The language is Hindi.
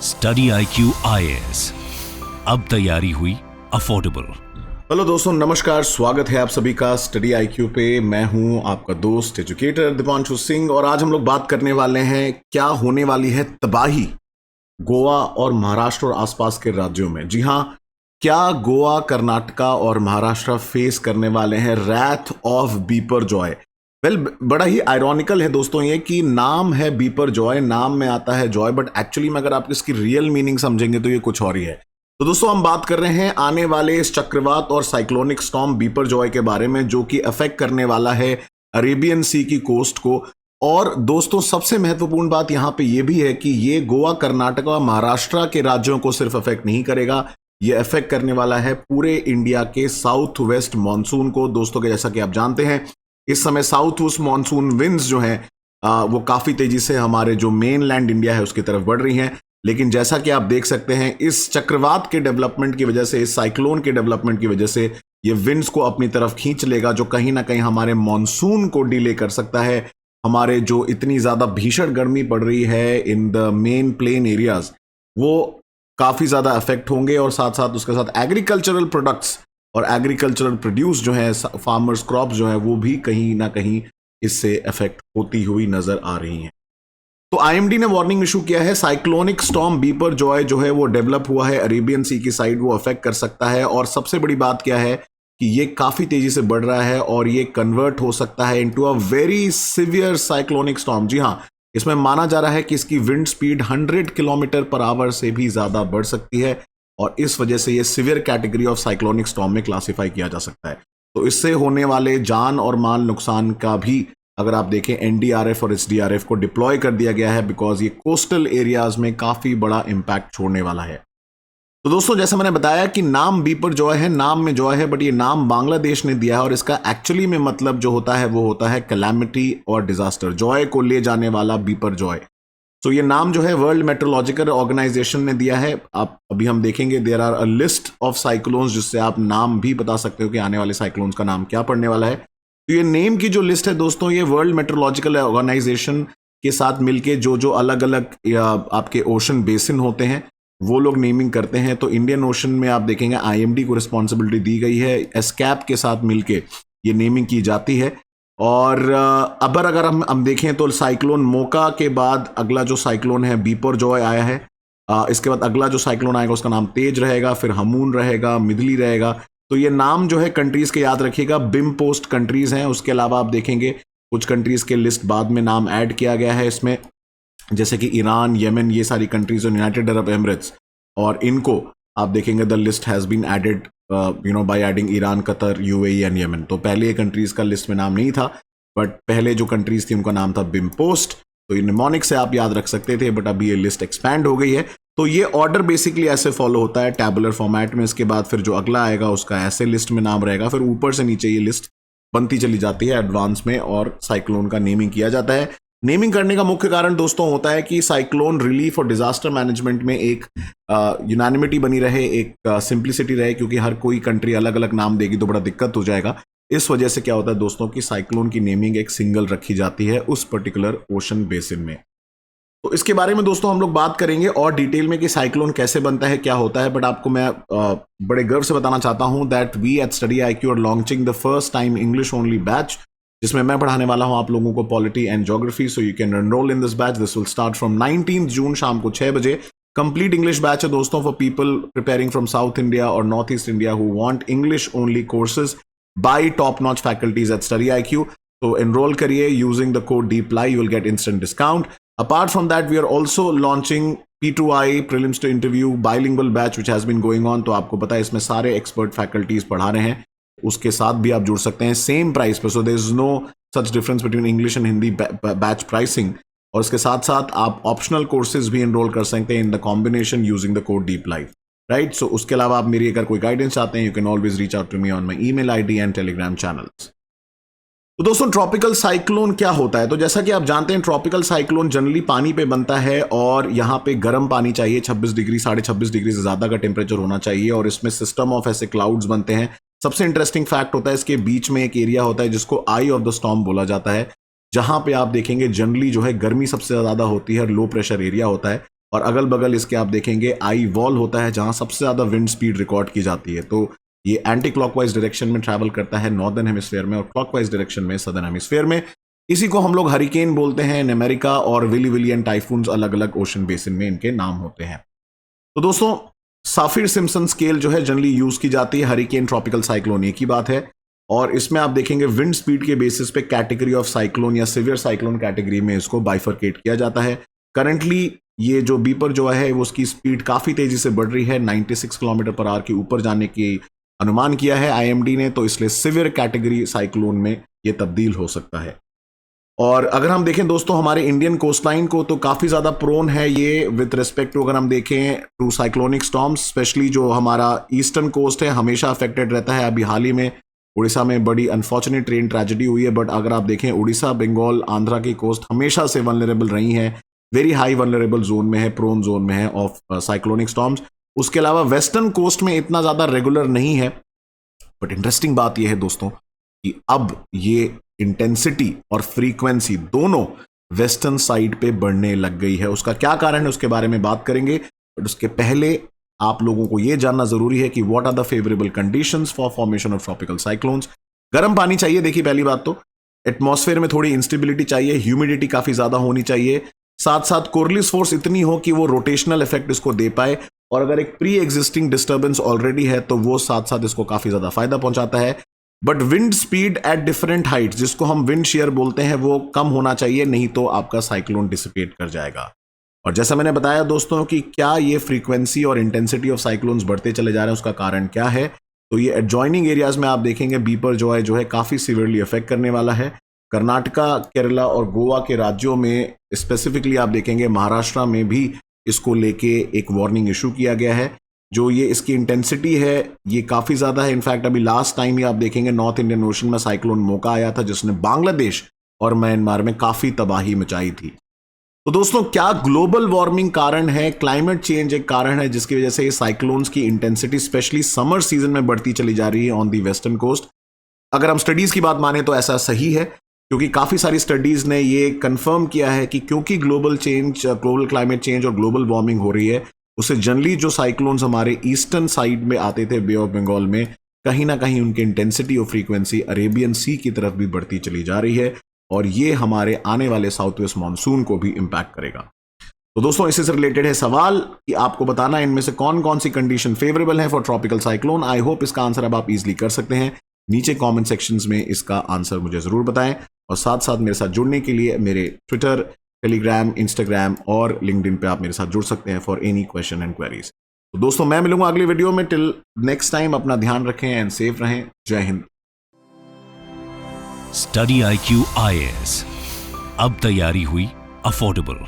स्टडी IQ IAS, अब तैयारी हुई अफोर्डेबल। हेलो दोस्तों, नमस्कार। स्वागत है आप सभी का स्टडी IQ पे। मैं हूं आपका दोस्त एजुकेटर दीपांशु सिंह और आज हम लोग बात करने वाले हैं क्या होने वाली है तबाही गोवा और महाराष्ट्र और आसपास के राज्यों में। जी हां, क्या गोवा, कर्नाटका और महाराष्ट्र फेस करने वाले हैं रैथ ऑफ बीपर जॉय। बड़ा ही आयरॉनिकल है दोस्तों ये कि नाम है बीपर जॉय, नाम में आता है जॉय, बट एक्चुअली में अगर आप इसकी रियल मीनिंग समझेंगे तो ये कुछ और ही है। तो दोस्तों हम बात कर रहे हैं आने वाले इस चक्रवात और साइक्लोनिक स्टॉर्म बीपर जॉय के बारे में, जो कि अफेक्ट करने वाला है अरेबियन सी की कोस्ट को। और दोस्तों सबसे महत्वपूर्ण बात यहां पे ये भी है कि ये गोवा, कर्नाटका, महाराष्ट्र के राज्यों को सिर्फ अफेक्ट नहीं करेगा, ये अफेक्ट करने वाला है पूरे इंडिया के साउथ वेस्ट मानसून को। दोस्तों के जैसा कि आप जानते हैं इस समय साउथ वेस्ट मानसून विंड्स जो हैं वो काफी तेजी से हमारे जो मेन लैंड इंडिया है उसकी तरफ बढ़ रही हैं। लेकिन जैसा कि आप देख सकते हैं इस चक्रवात के डेवलपमेंट की वजह से, इस साइक्लोन के डेवलपमेंट की वजह से ये विंड्स को अपनी तरफ खींच लेगा, जो कहीं ना कहीं हमारे मॉनसून को डिले कर सकता है। हमारे जो इतनी ज्यादा भीषण गर्मी पड़ रही है in the main plain areas, वो काफी ज्यादा अफेक्ट होंगे और साथ साथ उसके साथ एग्रीकल्चरल प्रोडक्ट्स और एग्रीकल्चरल प्रोड्यूस जो है, फार्मर्स क्रॉप्स जो है, वो भी कहीं ना कहीं इससे अफेक्ट होती हुई नजर आ रही हैं। तो आईएमडी ने वार्निंग इशू किया है, साइक्लोनिक स्टॉर्म बीपर जॉय जो है वो डेवलप हुआ है अरेबियन सी की साइड, वो अफेक्ट कर सकता है। और सबसे बड़ी बात क्या है कि ये काफी तेजी से बढ़ रहा है और ये कन्वर्ट हो सकता है into a very severe cyclonic storm. जी हाँ, इसमें माना जा रहा है कि इसकी wind speed 100 kilometre per hour से भी ज्यादा बढ़ सकती है और इस वजह से ये severe category of cyclonic storm में क्लासिफाई किया जा सकता है। तो इससे होने वाले जान और माल नुकसान का भी अगर आप देखें एनडीआरएफ और एसडीआरएफ को डिप्लॉय कर दिया गया है, बिकॉज ये कोस्टल एरियाज में काफी बड़ा इंपैक्ट छोड़ने वाला है। तो दोस्तों जैसे मैंने बताया कि नाम बीपर जॉय है, नाम में जॉय है, बट ये नाम बांग्लादेश ने दिया है और इसका एक्चुअली में मतलब जो होता है वो होता है कैलामिटी और डिजास्टर, जॉय को ले जाने वाला बीपर जॉय। तो ये नाम जो है वर्ल्ड मेट्रोलॉजिकल ऑर्गेनाइजेशन ने दिया है। आप अभी हम देखेंगे there are a list of cyclones, जिससे आप नाम भी बता सकते हो कि आने वाले साइक्लोन्स का नाम क्या पड़ने वाला है। तो ये नेम की जो लिस्ट है दोस्तों, ये वर्ल्ड मेट्रोलॉजिकल ऑर्गेनाइजेशन के साथ मिलके जो अलग अलग आपके ओशन बेसिन होते हैं वो लोग नेमिंग करते हैं। तो इंडियन ओशन में आप देखेंगे आईएमडी को रिस्पॉन्सिबिलिटी दी गई है, एस्कैप के साथ मिलके ये नेमिंग की जाती है। और अगर हम देखें तो साइक्लोन मोका के बाद अगला जो साइक्लोन है बीपर जॉय आया है। इसके बाद अगला जो साइक्लोन आएगा उसका नाम तेज रहेगा, फिर हमून रहेगा, मिदली रहेगा। तो ये नाम जो है कंट्रीज के याद रखिएगा, बिम पोस्ट कंट्रीज हैं। उसके अलावा आप देखेंगे कुछ कंट्रीज के लिस्ट बाद में नाम ऐड किया गया है इसमें, जैसे कि ईरान, येमेन, ये सारी कंट्रीज और यूनाइटेड अरब एमिरेट्स। और इनको आप देखेंगे the list has been added by adding Iran, Qatar, UAE and Yemen. तो पहले ये कंट्रीज का लिस्ट में नाम नहीं था, बट पहले जो कंट्रीज थी उनका नाम था बिम पोस्ट। तो ये निमोनिक से आप याद रख सकते थे, बट अभी ये लिस्ट एक्सपैंड हो गई है। तो ये ऑर्डर बेसिकली ऐसे फॉलो होता है टैबुलर फॉर्मेट में। इसके बाद फिर जो अगला आएगा उसका ऐसे लिस्ट में नाम रहेगा, फिर ऊपर से नीचे ये लिस्ट बनती चली जाती है एडवांस में और साइक्लोन का नेमिंग किया जाता है। नेमिंग करने का मुख्य कारण दोस्तों होता है कि साइक्लोन रिलीफ और डिजास्टर मैनेजमेंट में एक यूनानिमिटी बनी रहे, एक सिंप्लिसिटी रहे, क्योंकि हर कोई कंट्री अलग अलग नाम देगी तो बड़ा दिक्कत हो जाएगा। इस वजह से क्या होता है दोस्तों कि साइक्लोन की नेमिंग एक सिंगल रखी जाती है उस पर्टिकुलर ओशन बेसिन में। तो इसके बारे में दोस्तों हम लोग बात करेंगे और डिटेल में कि साइक्लोन कैसे बनता है, क्या होता है। बट आपको मैं बड़े गर्व से बताना चाहता हूं that we at study IQ are launching the first time English only batch, जिसमें मैं पढ़ाने वाला हूं आप लोगों को polity and geography. So you can enrol in this batch. This will start from 19 June शाम को 6 बजे। कंप्लीट इंग्लिश बैच है दोस्तों for people preparing from South India और North East India who want English only courses by top notch faculties eight study IQ। तो एनरोल करिए using the code DEEPLY, you will get instant discount. Apart from that, we are also launching P2I prelims to interview bilingual batch which has been going on. तो आपको पता है इसमें सारे एक्सपर्ट फैकल्टीज पढ़ा रहे हैं, उसके साथ भी आप जुड़ सकते हैं सेम प्राइस पे। So there is no such difference between English and Hindi batch pricing. और इसके साथ साथ आप ऑप्शनल कोर्सेज भी एनरोल कर सकते हैं in the combination using the code DEEPLY, right. So उसके अलावा आप मेरी अगर कोई गाइडेंस चाहते हैं, you can always reach out to me on my email ID and Telegram channels. तो दोस्तों ट्रॉपिकल साइक्लोन क्या होता है? तो जैसा कि आप जानते हैं ट्रॉपिकल साइक्लोन जनरली पानी पे बनता है और यहाँ पे गर्म पानी चाहिए, 26 डिग्री 26.5 डिग्री से ज्यादा का टेम्परेचर होना चाहिए और इसमें सिस्टम ऑफ ऐसे क्लाउड्स बनते हैं। सबसे इंटरेस्टिंग फैक्ट होता है इसके बीच में एक एरिया होता है जिसको आई ऑफ द स्टॉर्म बोला जाता है, जहां पे आप देखेंगे जनरली जो है गर्मी सबसे ज्यादा होती है और लो प्रेशर एरिया होता है। और अगल बगल इसके आप देखेंगे आई वॉल होता है जहां सबसे ज्यादा विंड स्पीड रिकॉर्ड की जाती है। तो ये एंटी क्लॉकवाइज डायरेक्शन में ट्रैवल करता है नॉर्दर्न हेमिस्फीयर में और क्लॉकवाइज डायरेक्शन में सदर्न हेमिस्फीयर में। इसी को हम लोग हरिकेन बोलते हैं इन अमेरिका, और विली विलियन टाइफून्स अलग अलग ओशन बेसिन में इनके नाम होते हैं। तो दोस्तों साफिर सिम्पसन स्केल जो है जनरली यूज की जाती है हरिकेन, ट्रॉपिकल, साइक्लोन एक ही बात है। और इसमें आप देखेंगे विंड स्पीड के बेसिस पे कैटेगरी ऑफ साइक्लोन या सिवियर साइक्लोन कैटेगरी में इसको बाइफरकेट किया जाता है। करंटली ये जो बीपर जो है वो उसकी स्पीड काफी तेजी से बढ़ रही है, 96 किलोमीटर पर आवर के ऊपर जाने की अनुमान किया है आईएमडी ने, तो इसलिए सिवियर कैटेगरी साइक्लोन में ये तब्दील हो सकता है। और अगर हम देखें दोस्तों हमारे इंडियन कोस्टलाइन को, तो काफी ज्यादा प्रोन है ये विद रिस्पेक्ट टू, अगर हम देखें टू साइक्लोनिक स्टॉर्म्स, स्पेशली जो हमारा ईस्टर्न कोस्ट है हमेशा अफेक्टेड रहता है। अभी हाल ही में उड़ीसा में बड़ी अनफॉर्चुनेट ट्रेन ट्रेजेडी हुई है, बट अगर आप देखें उड़ीसा, बंगाल, आंध्रा की कोस्ट हमेशा से वनरेबल रही है, वेरी हाई वनरेबल जोन में है, प्रोन जोन में है ऑफ साइक्लोनिक स्टॉर्म्स। उसके अलावा वेस्टर्न कोस्ट में इतना ज्यादा रेगुलर नहीं है। बट इंटरेस्टिंग बात यह है दोस्तों कि अब ये इंटेंसिटी और फ्रीक्वेंसी दोनों वेस्टर्न साइड पे बढ़ने लग गई है। उसका क्या कारण है उसके बारे में बात करेंगे, बट उसके पहले आप लोगों को यह जानना जरूरी है कि what are the favourable conditions for formation of tropical cyclones. गर्म पानी चाहिए, देखिए पहली बात तो एटमॉस्फेयर में थोड़ी इंस्टेबिलिटी चाहिए, ह्यूमिडिटी काफी ज्यादा होनी चाहिए, साथ साथ कोरलिस फोर्स इतनी हो कि वो रोटेशनल इफेक्ट इसको दे पाए, और अगर एक प्री एग्जिस्टिंग डिस्टर्बेंस ऑलरेडी है तो वो साथ साथ इसको काफी ज्यादा फायदा पहुंचाता है। But wind speed at different Heights, जिसको हम विंड शेयर बोलते हैं, वो कम होना चाहिए, नहीं तो आपका साइक्लोन डिसिपेट कर जाएगा। और जैसा मैंने बताया दोस्तों कि क्या ये फ्रीक्वेंसी और इंटेंसिटी ऑफ साइक्लोन्स बढ़ते चले जा रहे हैं, उसका कारण क्या है, तो ये एडजॉइनिंग एरियाज में आप देखेंगे बीपर जो है काफी सीवियरली अफेक्ट करने वाला है। कर्नाटका, केरला और गोवा के राज्यों में स्पेसिफिकली आप देखेंगे, महाराष्ट्र में भी इसको लेके एक वार्निंग इशू किया गया है। जो ये इसकी इंटेंसिटी है ये काफी ज्यादा है। इनफैक्ट अभी लास्ट टाइम ही आप देखेंगे नॉर्थ इंडियन ओशन में साइक्लोन मोका आया था, जिसने बांग्लादेश और म्यांमार में काफी तबाही मचाई थी। तो दोस्तों क्या ग्लोबल वार्मिंग कारण है, क्लाइमेट चेंज एक कारण है जिसकी वजह से ये साइक्लोन्स की इंटेंसिटी स्पेशली समर सीजन में बढ़ती चली जा रही है ऑन दी वेस्टर्न कोस्ट। अगर हम स्टडीज की बात माने तो ऐसा सही है, क्योंकि काफी सारी स्टडीज ने ये कंफर्म किया है कि क्योंकि ग्लोबल क्लाइमेट चेंज और ग्लोबल वार्मिंग हो रही है, उससे जनरली जो साइक्लोन्स हमारे ईस्टर्न साइड में आते थे बे ऑफ बंगाल में, कहीं ना कहीं उनकी इंटेंसिटी और फ्रीक्वेंसी अरेबियन सी की तरफ भी बढ़ती चली जा रही है, और ये हमारे आने वाले साउथ वेस्ट मानसून को भी इंपैक्ट करेगा। तो दोस्तों इससे से रिलेटेड है सवाल कि आपको बताना इनमें से कौन कौन सी कंडीशन फेवरेबल है for tropical cyclone. I hope इसका आंसर अब आप इजीली कर सकते हैं। नीचे कमेंट सेक्शंस में इसका आंसर मुझे जरूर बताएं, और साथ साथ मेरे साथ जुड़ने के लिए मेरे ट्विटर, टेलीग्राम, इंस्टाग्राम और लिंक्डइन पे आप मेरे साथ जुड़ सकते हैं for any question and queries. तो दोस्तों मैं मिलूंगा अगली वीडियो में। टिल नेक्स्ट टाइम अपना ध्यान रखें एंड सेफ रहें। जय हिंद। स्टडी IQ IAS अब तैयारी हुई अफोर्डेबल।